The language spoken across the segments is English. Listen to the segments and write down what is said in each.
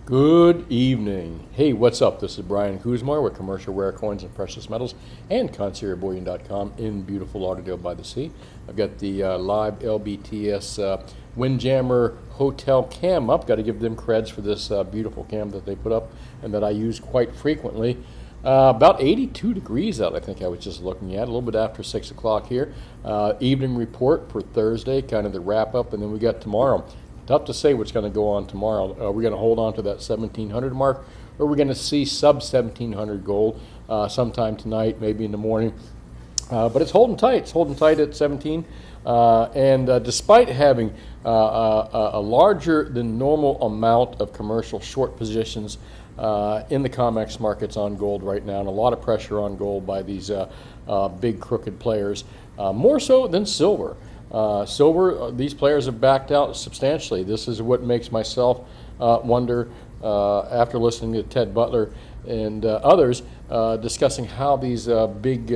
Good evening. Hey, what's up? This is Brian Kuzmar with Commercial Rare Coins and Precious Metals and conciergebullion.com in beautiful Lauderdale by the Sea. I've got the live LBTS Windjammer Hotel cam up. Got to give them creds for this beautiful cam that they put up and that I use quite frequently. About 82 degrees out, I think I was just looking at, a little bit after 6 o'clock here. Evening report for Thursday, kind of the wrap up, and then we got tomorrow. Tough to say what's going to go on tomorrow. We're going to hold on to that 1700 mark, or we're going to see sub 1700 gold sometime tonight, maybe in the morning. But it's holding tight. It's holding tight at 17. And despite having a larger than normal amount of commercial short positions in the COMEX markets on gold right now, and a lot of pressure on gold by these big crooked players, more so than silver. Silver, these players have backed out substantially. This is what makes myself wonder, after listening to Ted Butler and others discussing how these big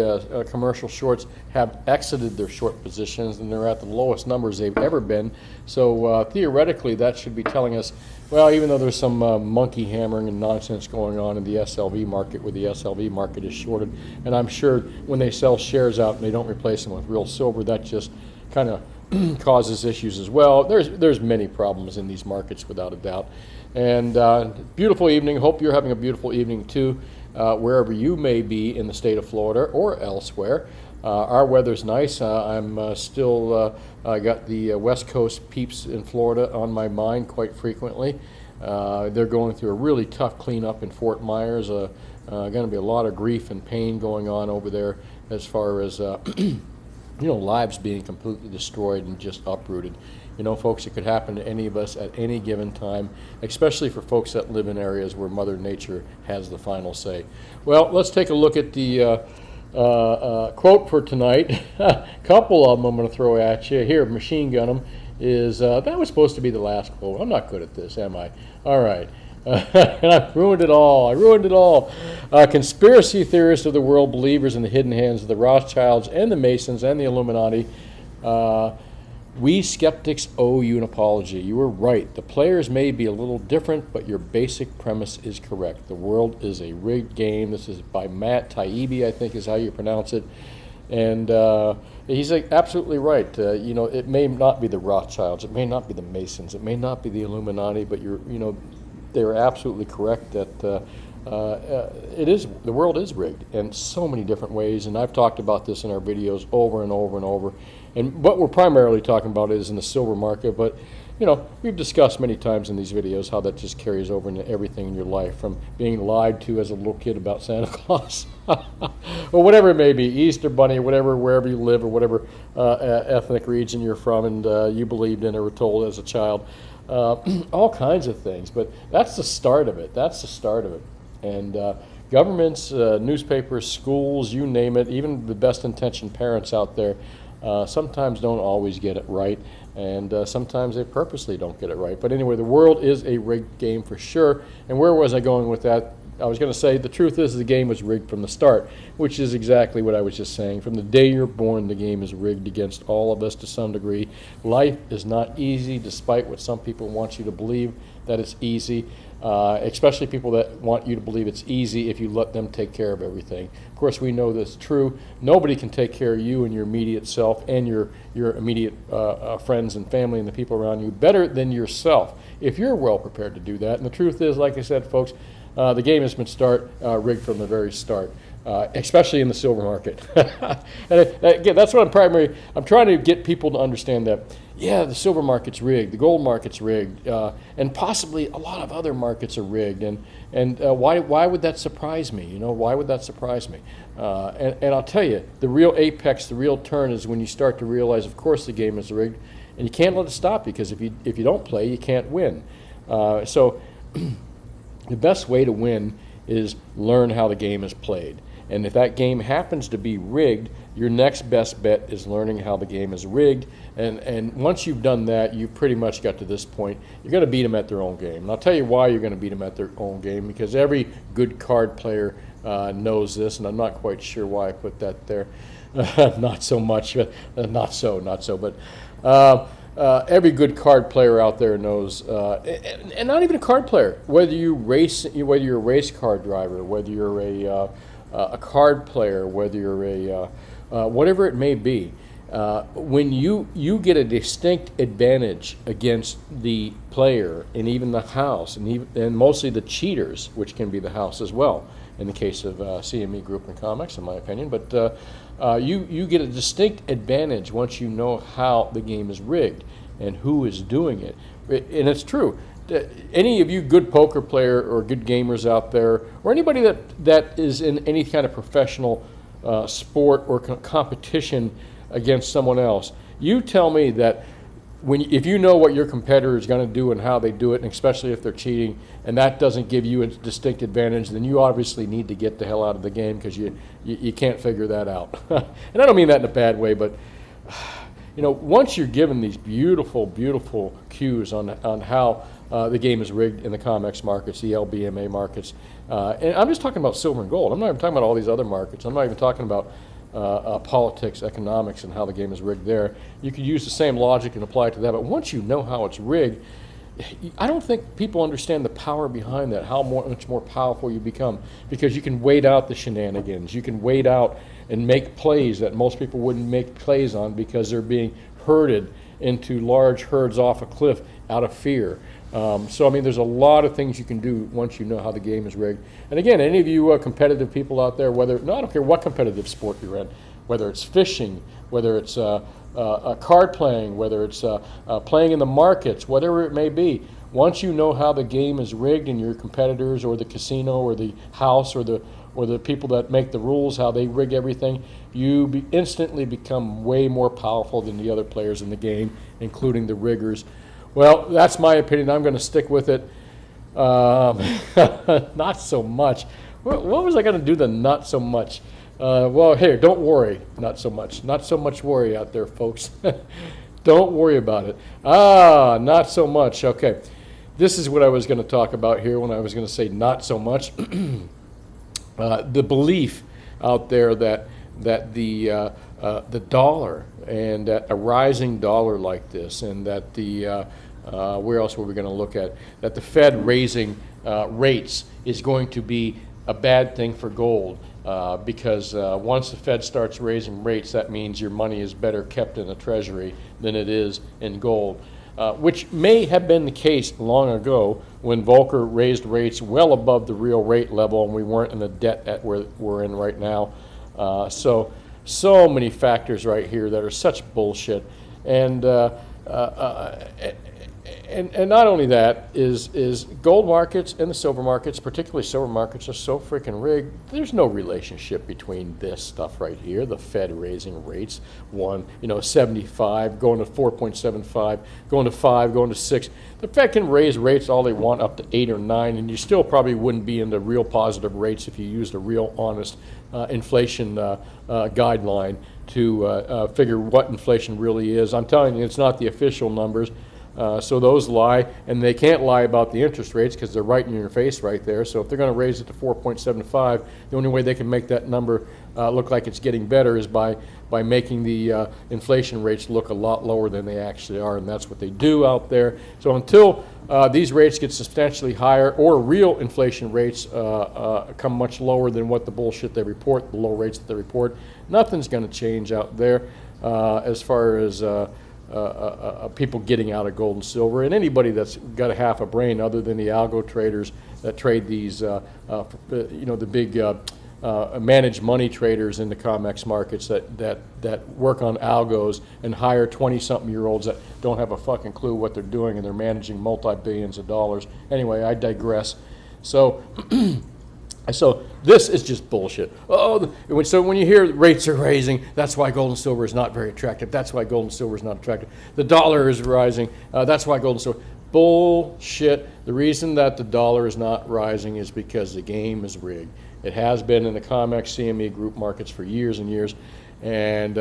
commercial shorts have exited their short positions, and they're at the lowest numbers they've ever been. So theoretically, that should be telling us, well, even though there's some monkey hammering and nonsense going on in the SLV market, where the SLV market is shorted, and I'm sure when they sell shares out and they don't replace them with real silver, that just kind of causes issues as well. There's many problems in these markets without a doubt. And beautiful evening. Hope you're having a beautiful evening too, wherever you may be in the state of Florida or elsewhere. Our weather's nice. I'm still got the West Coast peeps in Florida on my mind quite frequently. They're going through a really tough cleanup in Fort Myers. Going to be a lot of grief and pain going on over there as far as lives being completely destroyed and just uprooted. Folks, it could happen to any of us at any given time, especially for folks that live in areas where Mother Nature has the final say. Well, let's take a look at the quote for tonight. A couple of them I'm going to throw at you. Here, machine gun them, is, that was supposed to be the last quote. I'm not good at this, am I? All right. And I've ruined it all. I ruined it all. Conspiracy theorists of the world, believers in the hidden hands of the Rothschilds and the Masons and the Illuminati. We skeptics owe you an apology. You were right. The players may be a little different, but your basic premise is correct. The world is a rigged game. This is by Matt Taibbi, I think is how you pronounce it. And he's absolutely right. It may not be the Rothschilds. It may not be the Masons. It may not be the Illuminati, but they're absolutely correct that the world is rigged in so many different ways, and I've talked about this in our videos over and over and over. And what we're primarily talking about is in the silver market, but we've discussed many times in these videos how that just carries over into everything in your life, from being lied to as a little kid about Santa Claus, or whatever it may be, Easter Bunny, or whatever, wherever you live, or whatever ethnic region you're from, and you believed in or were told as a child. All kinds of things, but that's the start of it. That's the start of it. And governments, newspapers, schools, you name it, even the best intentioned parents out there sometimes don't always get it right, and sometimes they purposely don't get it right. But anyway, the world is a rigged game for sure. And where was I going with that? I was going to say the truth is the game was rigged from the start, which is exactly what I was just saying. From the day you're born, the game is rigged against all of us to some degree. Life is not easy, despite what some people want you to believe that it's easy, especially people that want you to believe it's easy if you let them take care of everything. Of course, we know that's true. Nobody can take care of you and your immediate self and your immediate friends and family and the people around you better than yourself if you're well prepared to do that. And the truth is, like I said, folks, the game has been rigged from the very start, especially in the silver market. And again, that's what I'm trying to get people to understand that, yeah, the silver market's rigged, the gold market's rigged, and possibly a lot of other markets are rigged. And why would that surprise me? Why would that surprise me? And I'll tell you, the real apex, the real turn is when you start to realize, of course, the game is rigged, and you can't let it stop you, because if you don't play, you can't win. So the best way to win is learn how the game is played. And if that game happens to be rigged, your next best bet is learning how the game is rigged. And once you've done that, you've pretty much got to this point. You're going to beat them at their own game. And I'll tell you why you're going to beat them at their own game, because every good card player knows this, and I'm not quite sure why I put that there. Not so much, not so. But every good card player out there knows, and not even a card player, whether you're a race car driver, whether you're a card player, whether you're whatever it may be, when you get a distinct advantage against the player and even the house, and mostly the cheaters, which can be the house as well, in the case of CME Group and Comics, in my opinion. But you get a distinct advantage once you know how the game is rigged and who is doing it. And it's true. Any of you good poker player or good gamers out there, or anybody that is in any kind of professional sport or competition against someone else, you tell me that if you know what your competitor is going to do and how they do it, and especially if they're cheating, and that doesn't give you a distinct advantage, then you obviously need to get the hell out of the game, because you can't figure that out. And I don't mean that in a bad way, but once you're given these beautiful, beautiful cues on how the game is rigged in the COMEX markets, the LBMA markets, and I'm just talking about silver and gold. I'm not even talking about all these other markets. I'm not even talking about politics, economics, and how the game is rigged there. You could use the same logic and apply it to that, but once you know how it's rigged, I don't think people understand the power behind that, how much more powerful you become, because you can wait out the shenanigans. You can wait out and make plays that most people wouldn't make plays on, because they're being herded into large herds off a cliff out of fear. So, I mean, there's a lot of things you can do once you know how the game is rigged. And again, any of you competitive people out there, I don't care what competitive sport you're in, whether it's fishing, whether it's card playing, whether it's playing in the markets, whatever it may be, once you know how the game is rigged and your competitors or the casino or the house or the people that make the rules, how they rig everything, you instantly become way more powerful than the other players in the game, including the riggers. Well, that's my opinion. I'm going to stick with it. Not so much. What was I going to do the not so much? Well, here, don't worry. Not so much. Not so much worry out there, folks. Don't worry about it. Not so much. Okay. This is what I was going to talk about here when I was going to say not so much. The belief out there that the dollar, and that a rising dollar like this, and that where else were we going to look at, that the Fed raising rates is going to be a bad thing for gold, because once the Fed starts raising rates, that means your money is better kept in the Treasury than it is in gold, which may have been the case long ago when Volcker raised rates well above the real rate level and we weren't in the debt that we're in right now. So many factors right here that are such bullshit, and not only that is gold markets and the silver markets, particularly silver markets, are so freaking rigged. There's no relationship between this stuff right here, the Fed raising rates, 75 going to 4.75, going to 5, going to 6. The Fed can raise rates all they want up to 8 or 9, and you still probably wouldn't be in the real positive rates if you used a real honest inflation guideline to figure what inflation really is. I'm telling you, it's not the official numbers. So those lie, and they can't lie about the interest rates because they're right in your face right there. So if they're going to raise it to 4.75, the only way they can make that number look like it's getting better is by making the inflation rates look a lot lower than they actually are, and that's what they do out there. So until these rates get substantially higher, or real inflation rates come much lower than what the bullshit they report, the low rates that they report, nothing's going to change out there as far as people getting out of gold and silver, and anybody that's got a half a brain other than the algo traders that trade these, the big managed money traders in the COMEX markets that work on algos and hire 20-something-year-olds that don't have a fucking clue what they're doing, and they're managing multi-billions of dollars. Anyway, I digress. So this is just bullshit. So when you hear rates are raising, that's why gold and silver is not very attractive. That's why gold and silver is not attractive. The dollar is rising. That's why gold and silver. Bullshit. The reason that the dollar is not rising is because the game is rigged. It has been in the COMEX CME group markets for years and years. And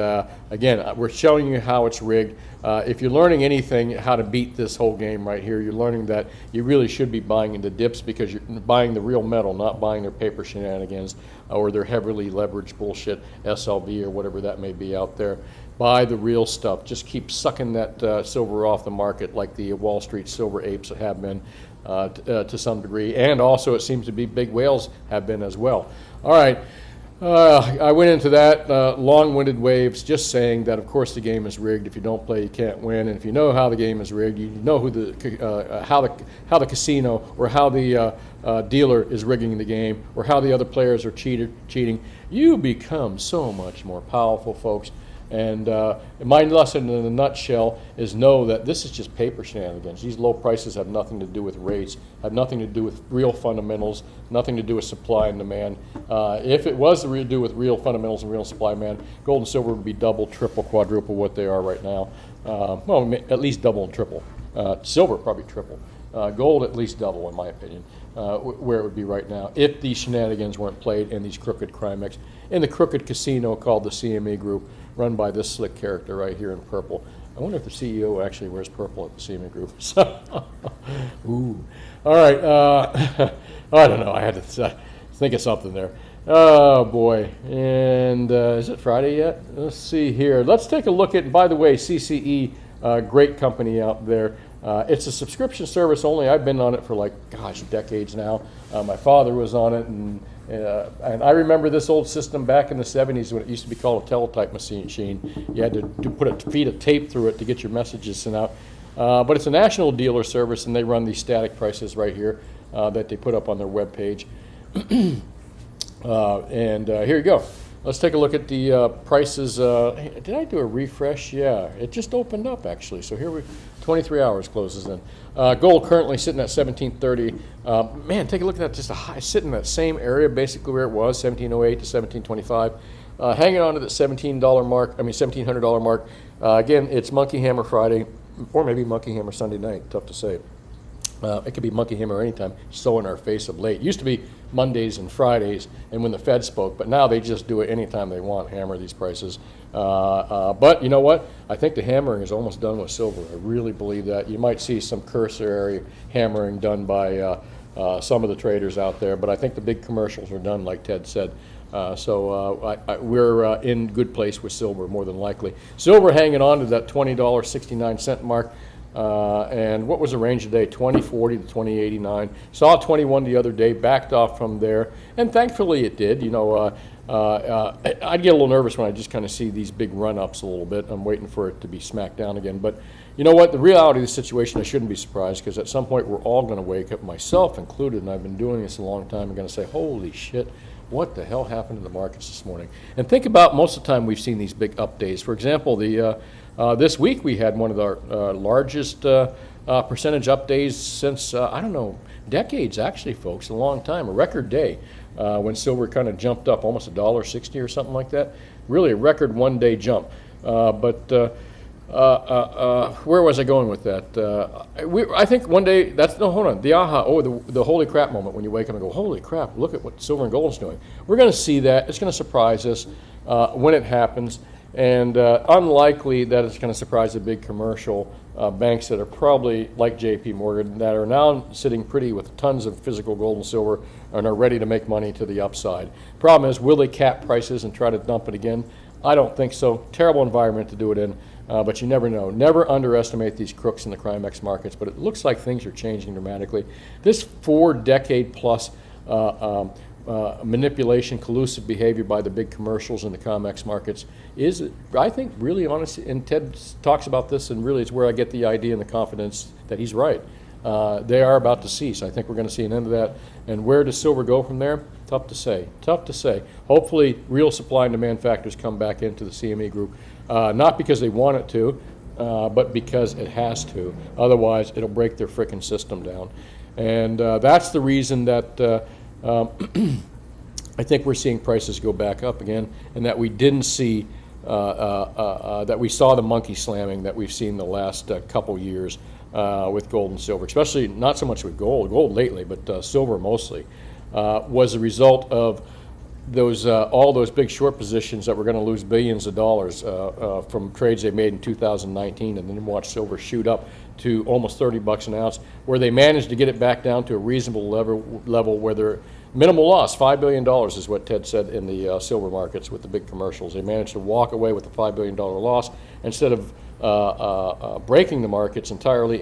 again, we're showing you how it's rigged. If you're learning anything, how to beat this whole game right here, you're learning that you really should be buying into dips, because you're buying the real metal, not buying their paper shenanigans or their heavily leveraged bullshit, SLV or whatever that may be out there. buy the real stuff. Just keep sucking that silver off the market like the Wall Street silver apes have been to some degree. And also it seems to be big whales have been as well. All right. I went into that long-winded waves just saying that, of course, the game is rigged. If you don't play, you can't win. And if you know how the game is rigged, you know who how the casino or how the dealer is rigging the game or how the other players are cheating, you become so much more powerful, folks. And my lesson in a nutshell is know that this is just paper shenanigans. These low prices have nothing to do with rates, have nothing to do with real fundamentals, nothing to do with supply and demand. If it was to do with real fundamentals and real supply and demand, gold and silver would be double, triple, quadruple what they are right now. Well, at least double and triple. Silver probably triple. Gold at least double, in my opinion, where it would be right now if these shenanigans weren't played in these crooked Crimex, in the crooked casino called the CME Group, run by this slick character right here in purple. I wonder if the CEO actually wears purple at the CME Group. Ooh. All right. I don't know. I had to think of something there. Oh, boy. And is it Friday yet? Let's see here. Let's take a look at, by the way, CCE, great company out there. It's a subscription service only. I've been on it for like, gosh, decades now. My father was on it, and I remember this old system back in the 70s when it used to be called a teletype machine. You had to feed a tape through it to get your messages sent out. But it's a national dealer service, and they run these static prices right here that they put up on their webpage. Here you go. Let's take a look at the prices. Did I do a refresh? Yeah, it just opened up actually. So here 23 hours closes in. Gold currently sitting at 1730. Man, take a look at that. Just a high, sitting in that same area, basically where it was, 1708 to 1725. Hanging on to that $17 mark. I mean $1,700 mark. Again, it's Monkey Hammer Friday, or maybe Monkey Hammer Sunday night. Tough to say. It could be Monkey Hammer anytime. So in our face of late. It used to be Mondays and Fridays, and when the Fed spoke, but now they just do it anytime they want, hammer these prices. But you know what? I think the hammering is almost done with silver. I really believe that. You might see some cursory hammering done by some of the traders out there, but I think the big commercials are done, like Ted said. We're in good place with silver, more than likely. Silver hanging on to that $20.69 mark. And what was the range today? 2040 to 2089. Saw 21 the other day, backed off from there, and thankfully it did. You know, I'd get a little nervous when I just kind of see these big run-ups a little bit. I'm waiting for it to be smacked down again. But you know what? The reality of the situation, I shouldn't be surprised, because at some point we're all going to wake up, myself included, and I've been doing this a long time, and going to say, holy shit, what the hell happened to the markets this morning? And think about most of the time we've seen these big up days. For example, this week we had one of our largest percentage up days since, I don't know, decades actually, folks, a long time, a record day when silver kind of jumped up almost $1.60 or something like that. Really a record one-day jump. Where was I going with that? I think one day, hold on, the holy crap moment when you wake up and go, holy crap, look at what silver and gold is doing. We're going to see that. It's going to surprise us when it happens. And unlikely that it's going to surprise the big commercial banks that are probably like JP Morgan, that are now sitting pretty with tons of physical gold and silver and are ready to make money to the upside. Problem is, will they cap prices and try to dump it again? I don't think so. Terrible environment to do it in, but you never know. Never underestimate these crooks in the Crimex markets, but it looks like things are changing dramatically. This 4-decade plus manipulation, collusive behavior by the big commercials in the COMEX markets is, I think, really honest, and Ted talks about this, and really it's where I get the idea and the confidence that he's right. They are about to cease. I think we're going to see an end of that. And where does silver go from there? Tough to say. Tough to say. Hopefully, real supply and demand factors come back into the CME Group, not because they want it to, but because it has to. Otherwise, it'll break their frickin' system down. And that's the reason that I think we're seeing prices go back up again, and that we didn't see, that we saw the monkey slamming that we've seen the last couple years with gold and silver, especially not so much with gold lately, but silver mostly, was a result of those all those big short positions that were going to lose billions of dollars from trades they made in 2019, and then watch silver shoot up to almost $30 an ounce, where they managed to get it back down to a reasonable level where Minimal loss, $5 billion is what Ted said in the silver markets with the big commercials. They managed to walk away with a $5 billion loss instead of breaking the markets entirely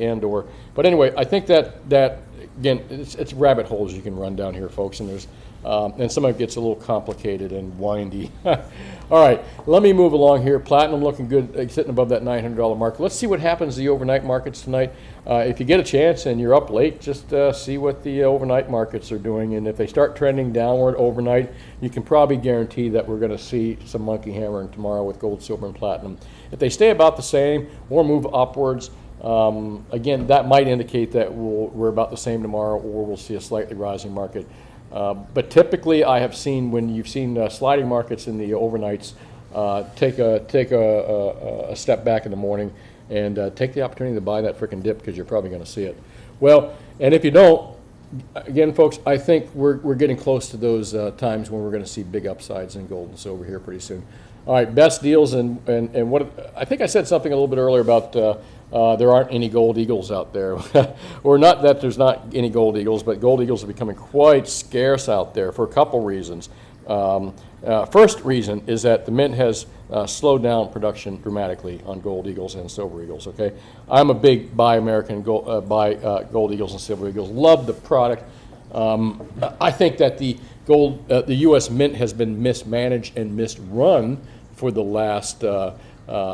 but anyway, I think that again, it's rabbit holes you can run down here, folks, and there's and some of it gets a little complicated and windy. All right, let me move along here. Platinum looking good, sitting above that $900 mark. Let's see what happens to the overnight markets tonight. If you get a chance and you're up late, just see what the overnight markets are doing. And if they start trending downward overnight, you can probably guarantee that we're going to see some monkey hammering tomorrow with gold, silver, and platinum. If they stay about the same or move upwards, again, that might indicate that we're about the same tomorrow, or we'll see a slightly rising market. But typically, I have seen, when you've seen sliding markets in the overnights, take a step back in the morning and take the opportunity to buy that frickin' dip, because you're probably going to see it. Well, and if you don't, again, folks, I think we're getting close to those times when we're going to see big upsides in gold and silver here pretty soon. All right, best deals and what I think I said something a little bit earlier about there aren't any gold eagles out there, or not that there's not any gold eagles, but gold eagles are becoming quite scarce out there for a couple reasons. First reason is that the mint has slowed down production dramatically on gold eagles and silver eagles. Okay, I'm a big buy American gold, gold eagles and silver eagles. Love the product. I think that the U.S. mint has been mismanaged and misrun for the last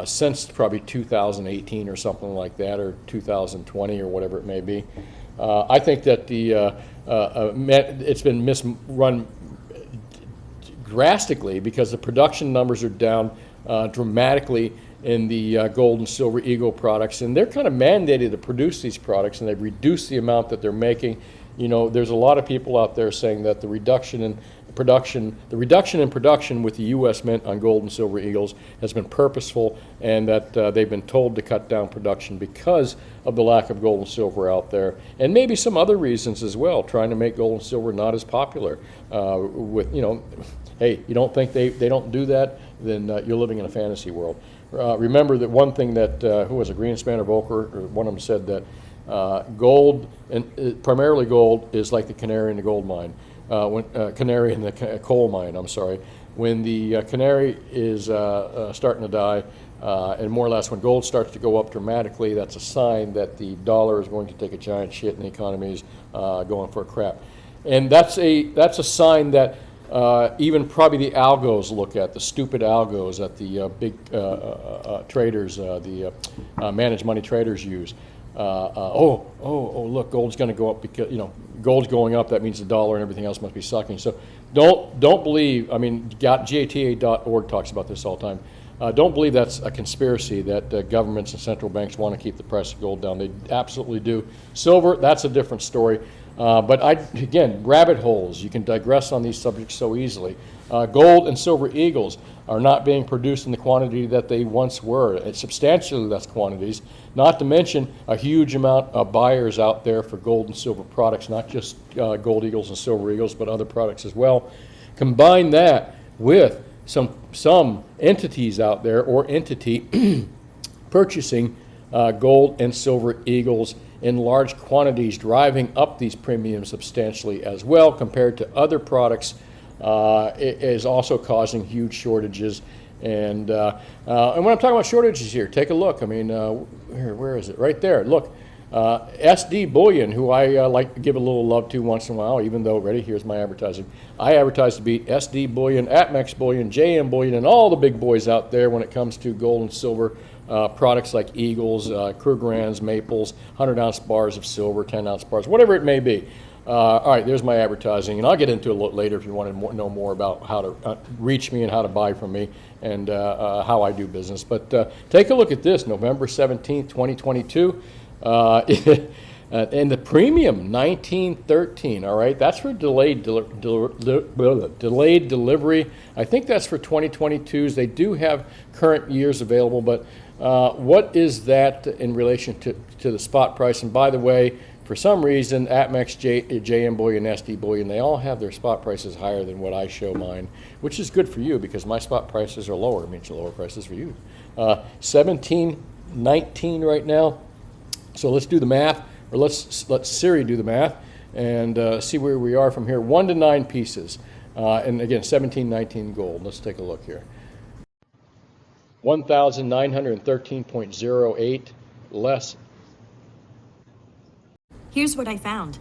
since probably 2018 or something like that, or 2020 or whatever it may be. I think that it's been misrun drastically because the production numbers are down dramatically in the gold and silver eagle products, and they're kind of mandated to produce these products, and they've reduced the amount that they're making. You know, there's a lot of people out there saying that the reduction in production with the U.S. Mint on gold and silver eagles has been purposeful, and that they've been told to cut down production because of the lack of gold and silver out there, and maybe some other reasons as well, trying to make gold and silver not as popular. Hey, you don't think they don't do that, then you're living in a fantasy world. Remember that one thing that, who was a Greenspan or Volcker, or one of them said that gold, and primarily gold, is like the canary in the gold mine. Canary in the coal mine, I'm sorry. When the canary is starting to die, and more or less when gold starts to go up dramatically, that's a sign that the dollar is going to take a giant shit and the economy is going for a crap. And that's a sign that even probably the algos look at, the stupid algos that the big traders, the managed money traders use. Look, gold's going to go up because, gold's going up. That means the dollar and everything else must be sucking. So don't believe. I mean, GATA.org talks about this all the time. Don't believe that's a conspiracy that governments and central banks want to keep the price of gold down. They absolutely do. Silver, that's a different story. But again, rabbit holes. You can digress on these subjects so easily. Gold and silver eagles are not being produced in the quantity that they once were. It's substantially less quantities, not to mention a huge amount of buyers out there for gold and silver products, not just gold eagles and silver eagles, but other products as well. Combine that with some entities out there, or entity purchasing gold and silver eagles in large quantities, driving up these premiums substantially as well compared to other products. It is also causing huge shortages. And when I'm talking about shortages here, take a look. I mean, where is it? Right there. Look, SD Bullion, who I like to give a little love to once in a while, even though, ready, here's my advertising. I advertise to beat SD Bullion, APMEX Bullion, JM Bullion, and all the big boys out there when it comes to gold and silver products like Eagles, Krugerrands, Maples, 100-ounce bars of silver, 10-ounce bars, whatever it may be. All right, there's my advertising, and I'll get into it a little later if you want to know more about how to reach me and how to buy from me and how I do business. But take a look at this, November 17th, 2022. And the premium, 1913, all right? That's for delayed delivery. I think that's for 2022s. They do have current years available, but what is that in relation to the spot price? And by the way, for some reason, APMEX, JM Bullion, SD Bullion, they all have their spot prices higher than what I show mine, which is good for you because my spot prices are lower. It means lower prices for you. 1719 right now. So let's do the math, or let's Siri do the math. and see where we are from here. 1 to 9 pieces. And again, 1719 gold. Let's take a look here. 1,913.08 less. Here's what I found.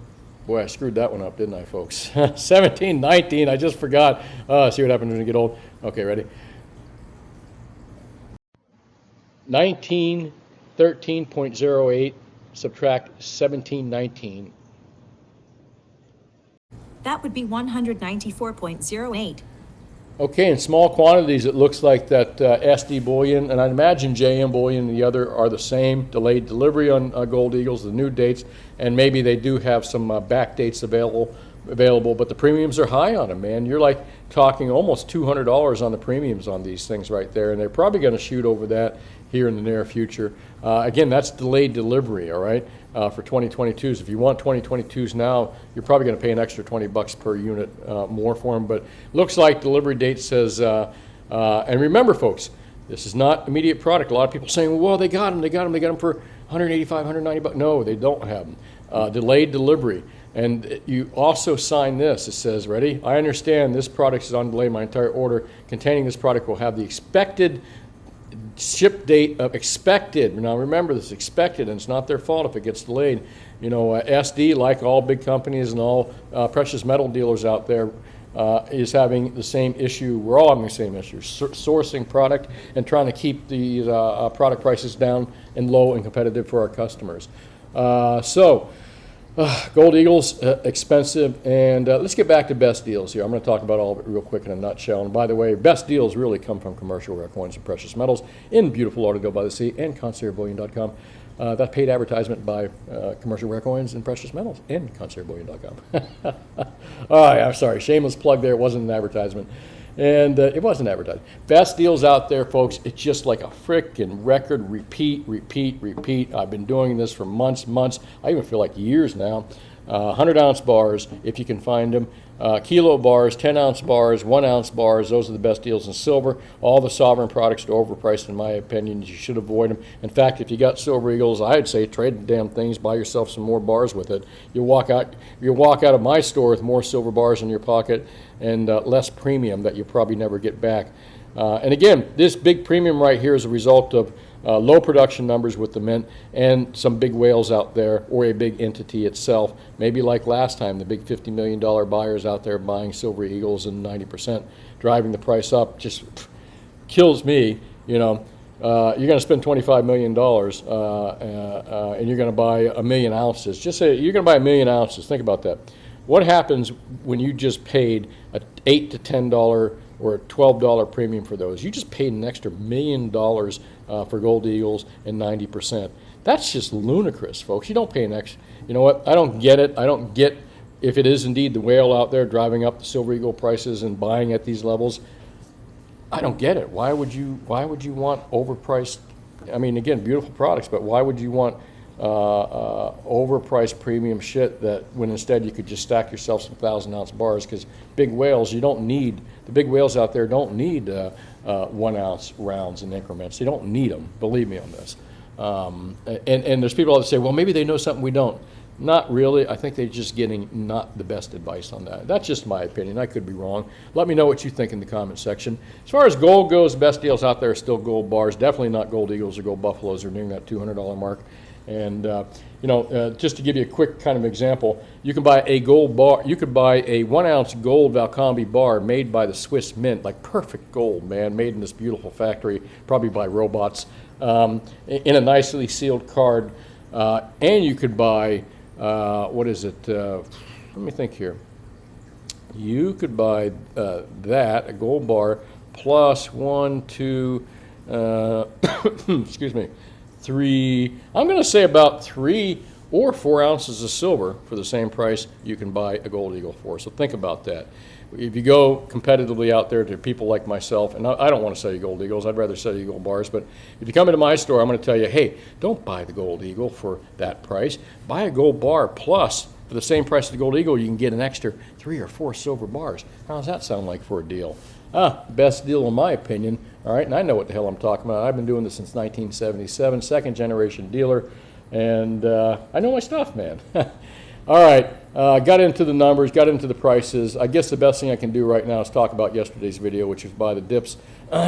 Boy, I screwed that one up, didn't I, folks? 1719, I just forgot. See what happens when you get old. Okay, ready? 1913.08 subtract 1719. That would be 194.08. Okay, in small quantities, it looks like that SD bullion, and I imagine JM bullion and the other are the same. Delayed delivery on Gold Eagles, the new dates, and maybe they do have some back dates available, but the premiums are high on them, man. You're like talking almost $200 on the premiums on these things right there, and they're probably going to shoot over that here in the near future. Again, that's delayed delivery, all right, for 2022s. If you want 2022s now, you're probably going to pay an extra $20 per unit more for them. But looks like delivery date says, and remember, folks, this is not immediate product. A lot of people saying, well, they got them for 185, 190 bucks. No, they don't have them. Delayed delivery. And you also sign this. It says, ready? I understand this product is on delay. My entire order containing this product will have the expected ship date of expected. Now remember, this is expected, and it's not their fault if it gets delayed. You know, SD, like all big companies and all precious metal dealers out there, is having the same issue. We're all having the same issue, sourcing product and trying to keep the product prices down and low and competitive for our customers. Gold Eagles, expensive, and let's get back to best deals here. I'm going to talk about all of it real quick in a nutshell. And by the way, best deals really come from Commercial Rare Coins and Precious Metals in beautiful Lauderdale by the Sea and ConciergeBullion.com. That paid advertisement by Commercial Rare Coins and Precious Metals and ConciergeBullion.com. All right, I'm sorry, shameless plug there. It wasn't an advertisement. And it wasn't advertised. Best deals out there, folks. It's just like a frickin' record. Repeat. I've been doing this for months. I even feel like years now. 100-ounce bars, if you can find them. Kilo bars, 10-ounce bars, 1-ounce bars. Those are the best deals in silver. All the sovereign products are overpriced, in my opinion. You should avoid them. In fact, if you got Silver Eagles, I'd say trade the damn things. Buy yourself some more bars with it. You walk out of my store with more silver bars in your pocket and less premium that you probably never get back. And again, this big premium right here is a result of low production numbers with the mint and some big whales out there, or a big entity itself. Maybe like last time, the big $50 million buyers out there buying Silver Eagles and 90% driving the price up just kills me. You know, you're going to spend $25 million and you're going to buy 1 million ounces. Just say you're going to buy 1 million ounces. Think about that. What happens when you just paid a $8 to $10 or a $12 premium for those? You just paid an extra $1 million for Gold Eagles and 90%. That's just ludicrous, folks. You don't pay an extra. You know what? I don't get it. I don't get if it is indeed the whale out there driving up the Silver Eagle prices and buying at these levels. I don't get it. Why would you want overpriced? I mean, again, beautiful products, but why would you want overpriced premium shit that when instead you could just stack yourself some 1,000-ounce bars? Because big whales, the big whales out there don't need 1-ounce rounds in increments. They don't need them. Believe me on this. And there's people that say, well, maybe they know something we don't. Not really. I think they're just getting not the best advice on that. That's just my opinion. I could be wrong. Let me know what you think in the comment section. As far as gold goes, the best deals out there are still gold bars. Definitely not Gold Eagles or Gold Buffaloes. They're nearing that $200 mark. And just to give you a quick kind of example, you can buy a gold bar. You could buy a 1-ounce gold Valcambi bar made by the Swiss Mint, like perfect gold, man, made in this beautiful factory, probably by robots, in a nicely sealed card. And you could buy, let me think here. You could buy a gold bar, plus 1, 2, excuse me, 3, I'm going to say about 3 or 4 ounces of silver for the same price you can buy a Gold Eagle for. So think about that. If you go competitively out there to people like myself, and I don't want to sell you Gold Eagles, I'd rather sell you gold bars, but if you come into my store, I'm going to tell you, hey, don't buy the Gold Eagle for that price. Buy a gold bar, plus for the same price of the Gold Eagle, you can get an extra 3 or 4 silver bars. How does that sound like for a deal? Best deal in my opinion. All right, and I know what the hell I'm talking about. I've been doing this since 1977, second generation dealer, and I know my stuff, man. All right, got into the numbers, got into the prices. I guess the best thing I can do right now is talk about yesterday's video, which is buy the dips.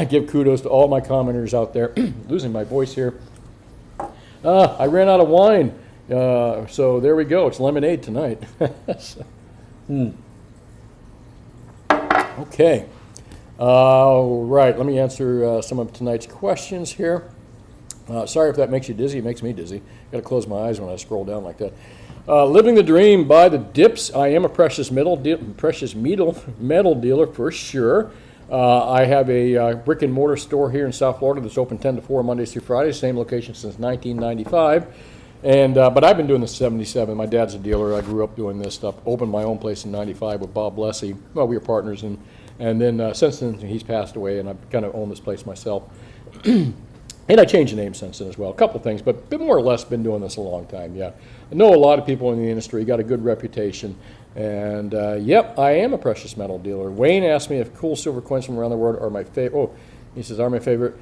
Give kudos to all my commenters out there. Losing my voice here. I ran out of wine, so there we go. It's lemonade tonight. Okay. Right, let me answer some of tonight's questions here. Sorry if that makes you dizzy. It makes me dizzy. Got to close my eyes when I scroll down like that. Living the dream by the dips. I am a precious metal dealer for sure. I have a brick and mortar store here in South Florida that's open 10 to 4 Mondays through Fridays. Same location since 1995. And but I've been doing this since 77. My dad's a dealer. I grew up doing this stuff. Opened my own place in 95 with Bob Blessey. Well, we were partners, and then since then he's passed away, and I've kind of owned this place myself. And I changed the name since then as well. A couple things, but more or less been doing this a long time, yeah. I know a lot of people in the industry, got a good reputation. And, yep, I am a precious metal dealer. Wayne asked me if cool silver coins from around the world are my favorite. Oh, he says, are my favorite.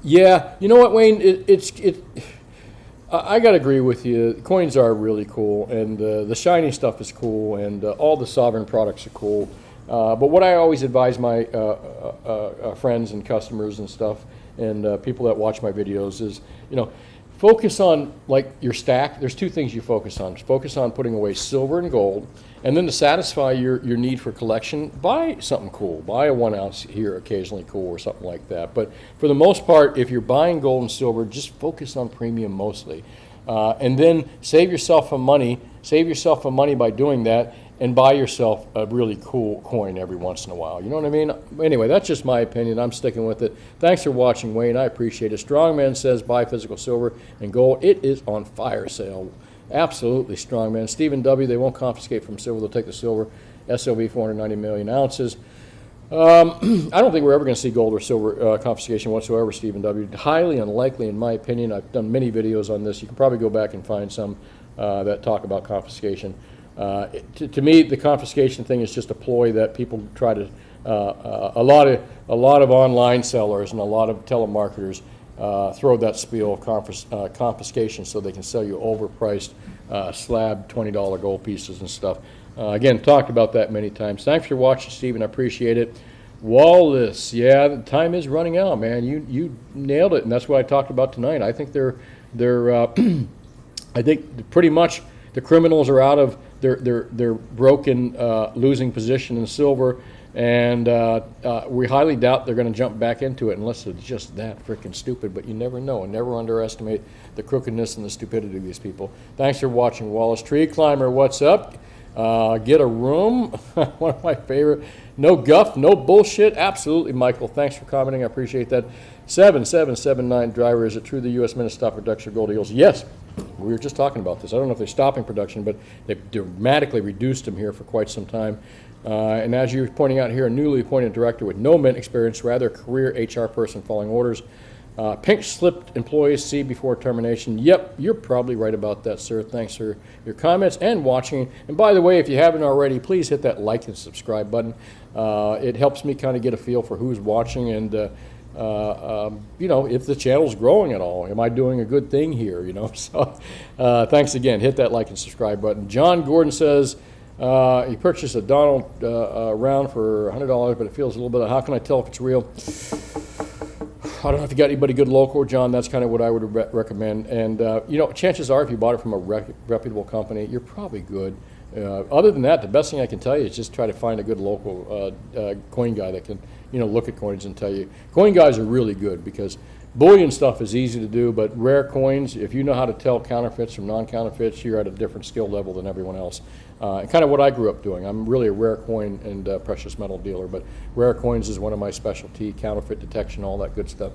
Yeah, you know what, Wayne? I got to agree with you. Coins are really cool, and the shiny stuff is cool, and all the sovereign products are cool. But what I always advise my friends and customers and stuff, and people that watch my videos is, focus on like your stack. There's two things you focus on. Focus on putting away silver and gold, and then to satisfy your need for collection, buy something cool. Buy a 1 ounce here occasionally cool or something like that. But for the most part, if you're buying gold and silver, just focus on premium mostly. And then save yourself some money by doing that, and buy yourself a really cool coin every once in a while. You know what I mean? Anyway, that's just my opinion. I'm sticking with it. Thanks for watching, Wayne. I appreciate it. Strongman says buy physical silver and gold. It is on fire sale. Absolutely, Strongman. Stephen W., they won't confiscate from silver. They'll take the silver. SLV, 490 million ounces. I don't think we're ever going to see gold or silver confiscation whatsoever, Stephen W. Highly unlikely, in my opinion. I've done many videos on this. You can probably go back and find some that talk about confiscation. To me, the confiscation thing is just a ploy that people try to. A lot of online sellers and a lot of telemarketers throw that spiel of confiscation so they can sell you overpriced slab $20 gold pieces and stuff. Again, talked about that many times. Thanks for watching, Stephen. I appreciate it. Wallace, yeah, the time is running out, man. You nailed it, and that's what I talked about tonight. I think they're I think pretty much the criminals are out of their broken losing position in silver, and we highly doubt they're going to jump back into it unless it's just that freaking stupid. But you never know, and never underestimate the crookedness and the stupidity of these people. Thanks for watching, Wallace. Tree Climber, what's up? Get a room. One of my favorite. No guff, no bullshit. Absolutely, Michael. Thanks for commenting. I appreciate that. 7779 driver. Is it true the U.S. Mint has stopped production of gold eagles? Yes. We were just talking about this. I don't know if they're stopping production, but they've dramatically reduced them here for quite some time. And as you're pointing out here, a newly appointed director with no mint experience, rather a career HR person following orders. Pink-slipped employees see before termination. Yep, you're probably right about that, sir. Thanks for your comments and watching. And by the way, if you haven't already, please hit that like and subscribe button. It helps me kind of get a feel for who's watching and if the channel's growing at all. Am I doing a good thing here? So thanks again. Hit that like and subscribe button. John Gordon says he purchased a Donald round for $100, but it feels a little bit. How can I tell if it's real? I don't know if you got anybody good local, John. That's kind of what I would recommend. And chances are, if you bought it from a reputable company, you're probably good. Other than that, the best thing I can tell you is just try to find a good local coin guy that can, look at coins and tell you. Coin guys are really good because bullion stuff is easy to do, but rare coins, if you know how to tell counterfeits from non-counterfeits, you're at a different skill level than everyone else. And kind of what I grew up doing. I'm really a rare coin and precious metal dealer, but rare coins is one of my specialty, counterfeit detection, all that good stuff.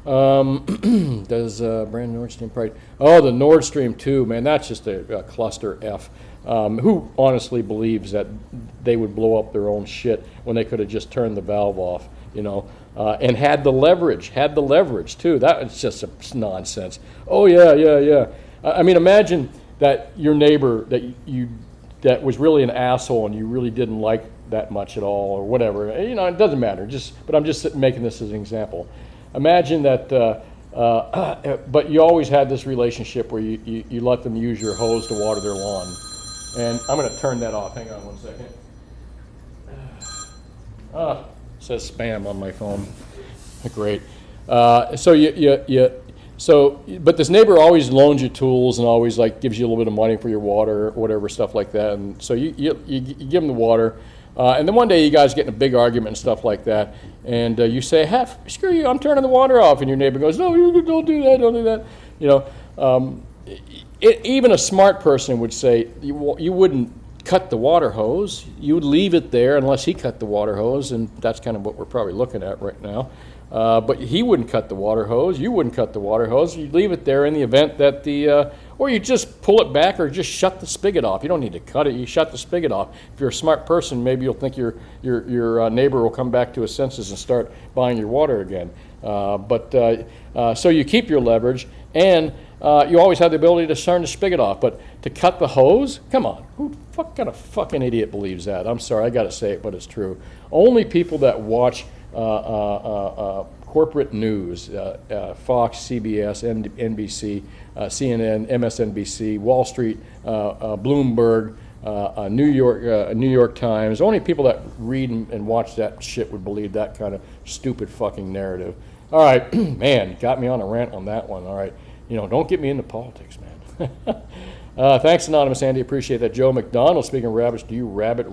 Does Brand Nordstream price? Oh, the Nord Stream 2, man, that's just a cluster F. Who honestly believes that they would blow up their own shit when they could have just turned the valve off, and had the leverage too. That was just nonsense. Oh yeah. I mean, imagine that your neighbor that was really an asshole and you really didn't like that much at all or whatever. It doesn't matter. But I'm just making this as an example. Imagine that, but you always had this relationship where you let them use your hose to water their lawn. And I'm going to turn that off. Hang on one second. It says spam on my phone. Great. But this neighbor always loans you tools and always like gives you a little bit of money for your water or whatever, stuff like that. And so you give him the water. And then one day you guys get in a big argument and stuff like that. And you say, screw you, I'm turning the water off. And your neighbor goes, no, you don't do that, don't do that. You know, even a smart person would say you wouldn't cut the water hose. You would leave it there unless he cut the water hose. And that's kind of what we're probably looking at right now. But he wouldn't cut the water hose. You wouldn't cut the water hose. You'd leave it there in the event that or you just pull it back or just shut the spigot off. You don't need to cut it. You shut the spigot off. If you're a smart person, maybe you'll think your neighbor will come back to his senses and start buying your water again. So you keep your leverage, and you always have the ability to turn the spigot off. But to cut the hose, come on. Who kind of fucking idiot believes that? I'm sorry, I got to say it, but it's true. Only people that watch corporate news, Fox, CBS, NBC, CNN, MSNBC, Wall Street, Bloomberg, New York Times. Only people that read and watch that shit would believe that kind of stupid fucking narrative. All right, man, got me on a rant on that one. All right, don't get me into politics, man. Thanks, Anonymous Andy, appreciate that. Joe McDonald, speaking of rabbits, do you rabbit?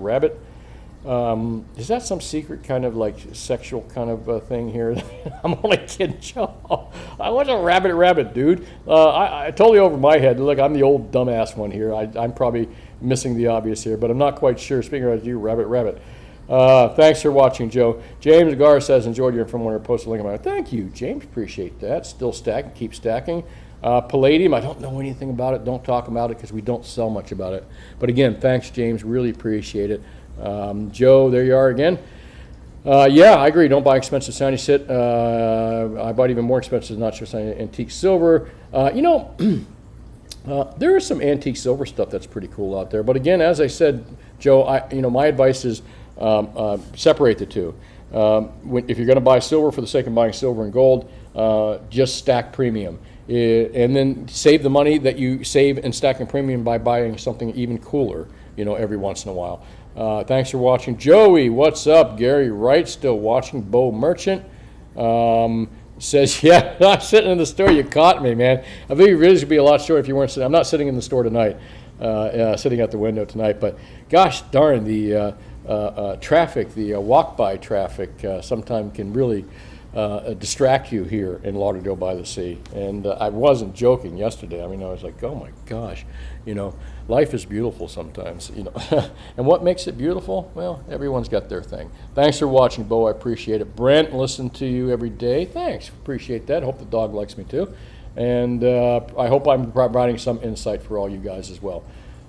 Is that some secret kind of like sexual kind of thing here? I'm only kidding, Joe. I was a rabbit, dude. I totally over my head. Look, I'm the old dumbass one here. I'm probably missing the obvious here, but I'm not quite sure. Speaking of you, rabbit. Thanks for watching, Joe. James Gar says, enjoyed your from when I posted a link about it. Thank you, James. Appreciate that. Still stacking, keep stacking. Palladium, I don't know anything about it. Don't talk about it because we don't sell much about it. But again, thanks, James. Really appreciate it. Joe, there you are again. Yeah, I agree. Don't buy expensive shiny sit. I bought even more expensive, not just antique silver. There is some antique silver stuff that's pretty cool out there. But again, as I said, Joe, my advice is separate the two. If you're going to buy silver for the sake of buying silver and gold, just stack premium. And then save the money that you save in stacking premium by buying something even cooler, every once in a while. Thanks for watching. Joey, what's up? Gary Wright, still watching. Bo Merchant says, yeah, I'm sitting in the store. You caught me, man. I think it really would be a lot shorter if you weren't sitting. I'm not sitting in the store tonight, sitting at the window tonight. But gosh darn, the traffic, the walk-by traffic sometimes can really distract you here in Lauderdale by the Sea. And I wasn't joking yesterday. I was like, oh my gosh, life is beautiful sometimes, And what makes it beautiful? Well, everyone's got their thing. Thanks for watching, Bo. I appreciate it. Brent, listen to you every day. Thanks. Appreciate that. Hope the dog likes me too. And I hope I'm providing some insight for all you guys as well.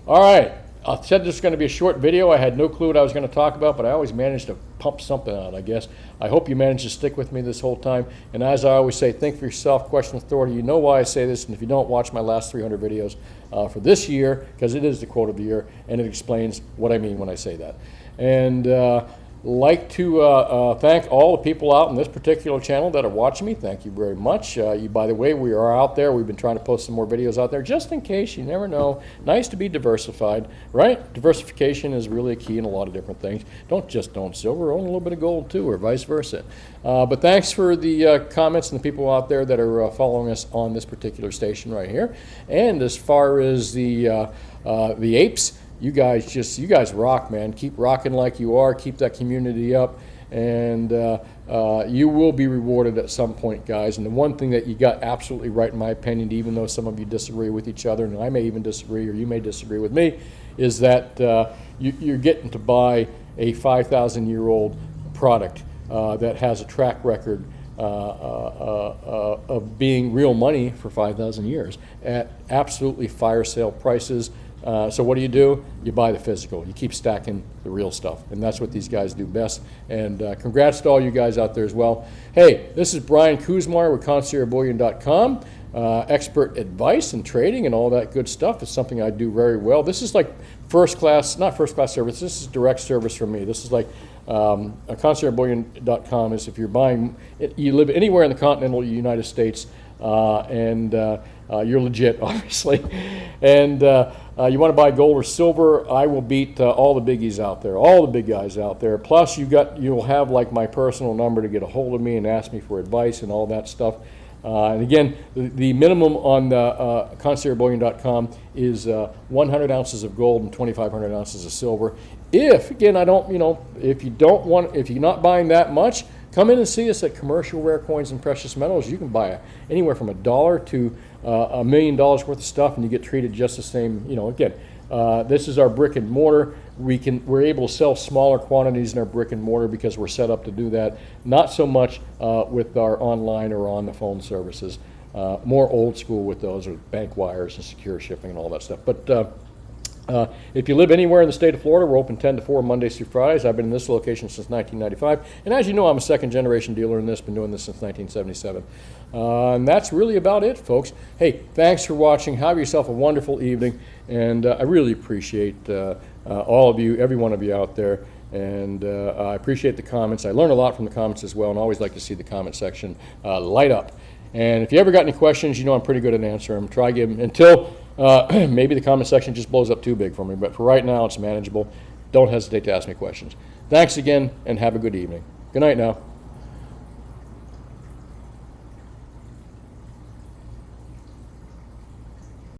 All right. I said this was going to be a short video. I had no clue what I was going to talk about, but I always managed to pump something out, I guess. I hope you managed to stick with me this whole time. And as I always say, think for yourself, question authority. You know why I say this, and if you don't, watch my last 300 videos for this year, because it is the quote of the year, and it explains what I mean when I say that. And like to thank all the people out in this particular channel that are watching me. Thank you very much. By the way, we are out there. We've been trying to post some more videos out there just in case. You never know. Nice to be diversified, right? Diversification is really a key in a lot of different things. Don't just own silver, own a little bit of gold too, or vice versa. But thanks for the comments and the people out there that are following us on this particular station right here. And as far as the apes, you guys rock, man. Keep rocking like you are. Keep that community up, and you will be rewarded at some point, guys. And the one thing that you got absolutely right, in my opinion, even though some of you disagree with each other, and I may even disagree, or you may disagree with me, is that you're getting to buy a 5,000-year-old product that has a track record of being real money for 5,000 years at absolutely fire sale prices. So what do? You buy the physical. You keep stacking the real stuff. And that's what these guys do best. And congrats to all you guys out there as well. Hey, this is Brian Kuzmar with ConciergeBullion.com. Expert advice and trading and all that good stuff is something I do very well. This is like not first class service. This is direct service from me. This is like ConciergeBullion.com is if you're buying, you live anywhere in the continental United States and you're legit, obviously. And you want to buy gold or silver, I will beat all the biggies out there, all the big guys out there. Plus, you'll have like my personal number to get a hold of me and ask me for advice and all that stuff. And again, the minimum on the conciergebullion.com is 100 ounces of gold and 2,500 ounces of silver. If again, if you're not buying that much, come in and see us at Commercial Rare Coins and Precious Metals. You can buy anywhere from $1 to $1 million worth of stuff, and you get treated just the same. Again, this is our brick and mortar. We're able to sell smaller quantities in our brick and mortar because we're set up to do that. Not so much with our online or on the phone services. More old school with those, with bank wires and secure shipping and all that stuff. But if you live anywhere in the state of Florida, we're open 10 to 4 Mondays through Fridays. I've been in this location since 1995. And as you know, I'm a second generation dealer in this, been doing this since 1977. And that's really about it, folks. Hey, thanks for watching. Have yourself a wonderful evening. And I really appreciate all of you, every one of you out there. And I appreciate the comments. I learn a lot from the comments as well, and always like to see the comment section light up. And if you ever got any questions, I'm pretty good at answering them. Try give them until maybe the comment section just blows up too big for me. But for right now, it's manageable. Don't hesitate to ask me questions. Thanks again, and have a good evening. Good night now.